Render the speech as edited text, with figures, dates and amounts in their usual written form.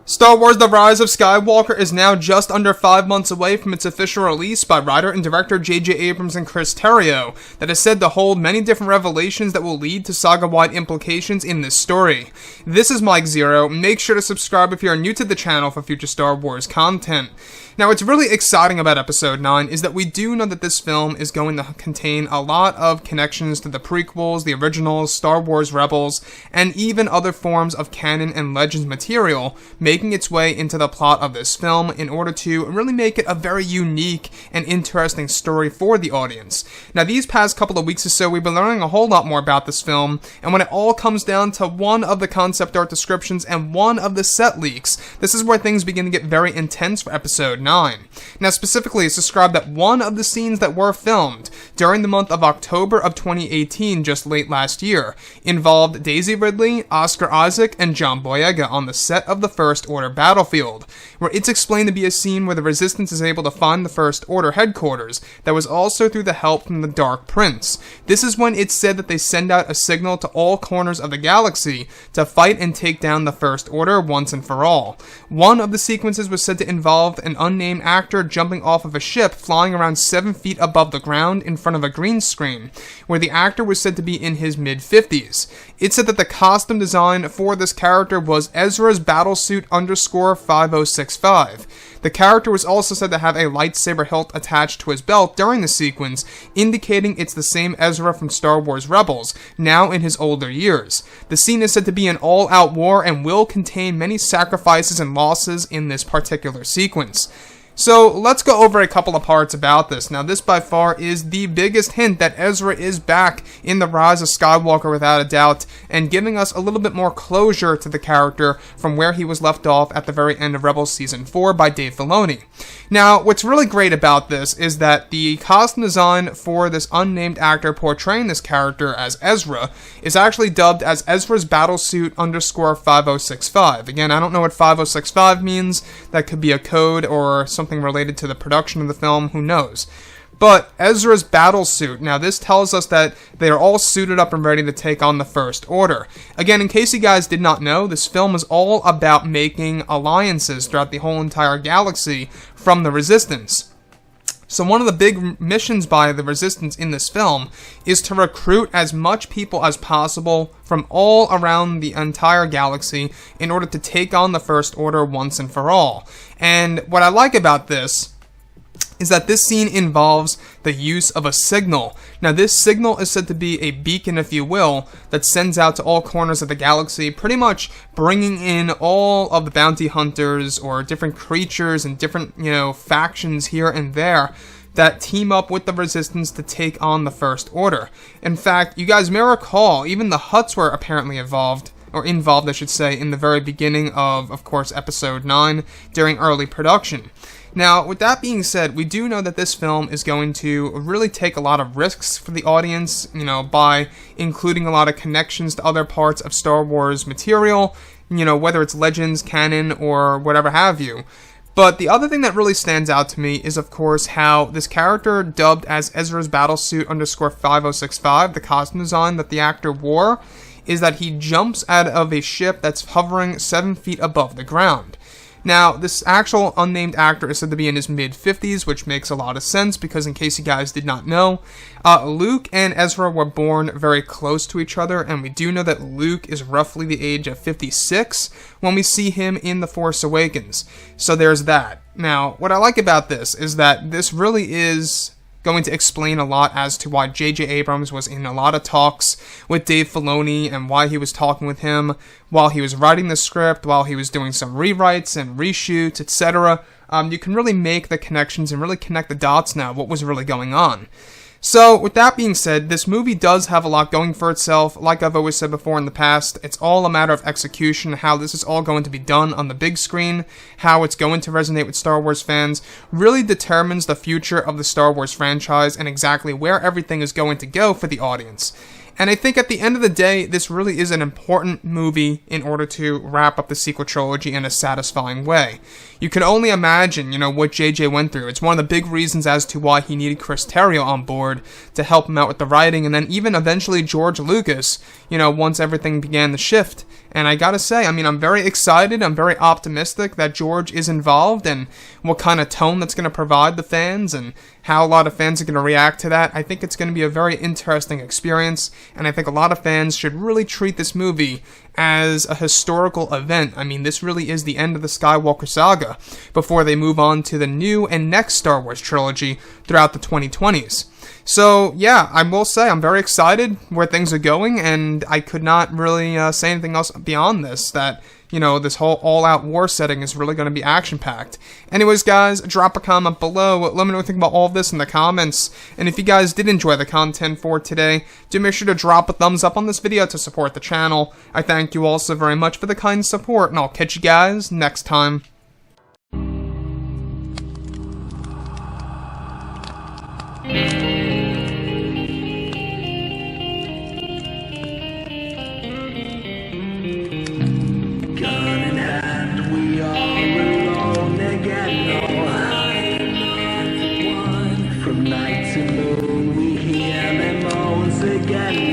Star Wars The Rise of Skywalker is now just under 5 months away from its official release by writer and director J.J. Abrams and Chris Terrio, that is said to hold many different revelations that will lead to saga-wide implications in this story. This is Mike Zero. Make sure to subscribe if you are new to the channel for future Star Wars content. Now, what's really exciting about Episode 9 is that we do know that this film is going to contain a lot of connections to the prequels, the originals, Star Wars Rebels, and even other forms of canon and Legends material, making its way into the plot of this film in order to really make it a very unique and interesting story for the audience. Now, these past couple of weeks or so, we've been learning a whole lot more about this film, and when it all comes down to one of the concept art descriptions and one of the set leaks, this is where things begin to get very intense for Episode 9. Now, specifically, it's described that one of the scenes that were filmed during the month of October of 2018, just late last year, involved Daisy Ridley, Oscar Isaac, and John Boyega on the set of the First Order battlefield, where it's explained to be a scene where the Resistance is able to find the First Order headquarters that was also through the help from the Dark Prince. This is when it's said that they send out a signal to all corners of the galaxy to fight and take down the First Order once and for all. One of the sequences was said to involve an unnamed actor jumping off of a ship flying around 7 feet above the ground in front of a green screen, where the actor was said to be in his mid-50s. It said that the costume design for this character was Ezra's battlesuit _5065. The character was also said to have a lightsaber hilt attached to his belt during the sequence, indicating it's the same Ezra from Star Wars Rebels, now in his older years. The scene is said to be an all-out war and will contain many sacrifices and losses in this particular sequence. So, let's go over a couple of parts about this. Now, this by far is the biggest hint that Ezra is back in The Rise of Skywalker without a doubt, and giving us a little bit more closure to the character from where he was left off at the very end of Rebels Season 4 by Dave Filoni. Now, what's really great about this is that the costume design for this unnamed actor portraying this character as Ezra is actually dubbed as Ezra's battlesuit _5065. Again, I don't know what 5065 means. That could be a code or something related to the production of the film, who knows. But Ezra's battlesuit, now this tells us that they are all suited up and ready to take on the First Order. Again, in case you guys did not know, this film is all about making alliances throughout the whole entire galaxy from the Resistance. So one of the big missions by the Resistance in this film is to recruit as much people as possible from all around the entire galaxy in order to take on the First Order once and for all. And what I like about this is that this scene involves the use of a signal. Now, this signal is said to be a beacon, if you will, that sends out to all corners of the galaxy, pretty much bringing in all of the bounty hunters or different creatures and different, factions here and there that team up with the Resistance to take on the First Order. In fact, you guys may recall, even the Hutts were apparently involved, I should say, in the very beginning of course, Episode 9, during early production. Now, with that being said, we do know that this film is going to really take a lot of risks for the audience, by including a lot of connections to other parts of Star Wars material, whether it's Legends, canon, or whatever have you. But the other thing that really stands out to me is, of course, how this character dubbed as Ezra's battlesuit _5065, the costume design that the actor wore, is that he jumps out of a ship that's hovering 7 feet above the ground. Now, this actual unnamed actor is said to be in his mid-50s, which makes a lot of sense, because in case you guys did not know, Luke and Ezra were born very close to each other, and we do know that Luke is roughly the age of 56 when we see him in The Force Awakens. So there's that. Now, what I like about this is that this really is going to explain a lot as to why J.J. Abrams was in a lot of talks with Dave Filoni and why he was talking with him while he was writing the script, while he was doing some rewrites and reshoots, etc. You can really make the connections and really connect the dots now, what was really going on. So, with that being said, this movie does have a lot going for itself. Like I've always said before in the past, it's all a matter of execution, how this is all going to be done on the big screen, how it's going to resonate with Star Wars fans, really determines the future of the Star Wars franchise and exactly where everything is going to go for the audience. And I think at the end of the day, this really is an important movie in order to wrap up the sequel trilogy in a satisfying way. You can only imagine, what JJ went through. It's one of the big reasons as to why he needed Chris Terrio on board to help him out with the writing, and then even eventually George Lucas, once everything began to shift. And I gotta say, I'm very excited, I'm very optimistic that George is involved, and what kind of tone that's going to provide the fans, and how a lot of fans are going to react to that. I think it's going to be a very interesting experience, and I think a lot of fans should really treat this movie as a historical event. This really is the end of the Skywalker saga, before they move on to the new and next Star Wars trilogy throughout the 2020s. So, yeah, I will say I'm very excited where things are going, and I could not really say anything else beyond this, that, this whole all-out war setting is really going to be action-packed. Anyways, guys, drop a comment below. Let me know what you think about all of this in the comments. And if you guys did enjoy the content for today, do make sure to drop a thumbs up on this video to support the channel. I thank you all so very much for the kind support, and I'll catch you guys next time. From night to moon, we hear them moans again.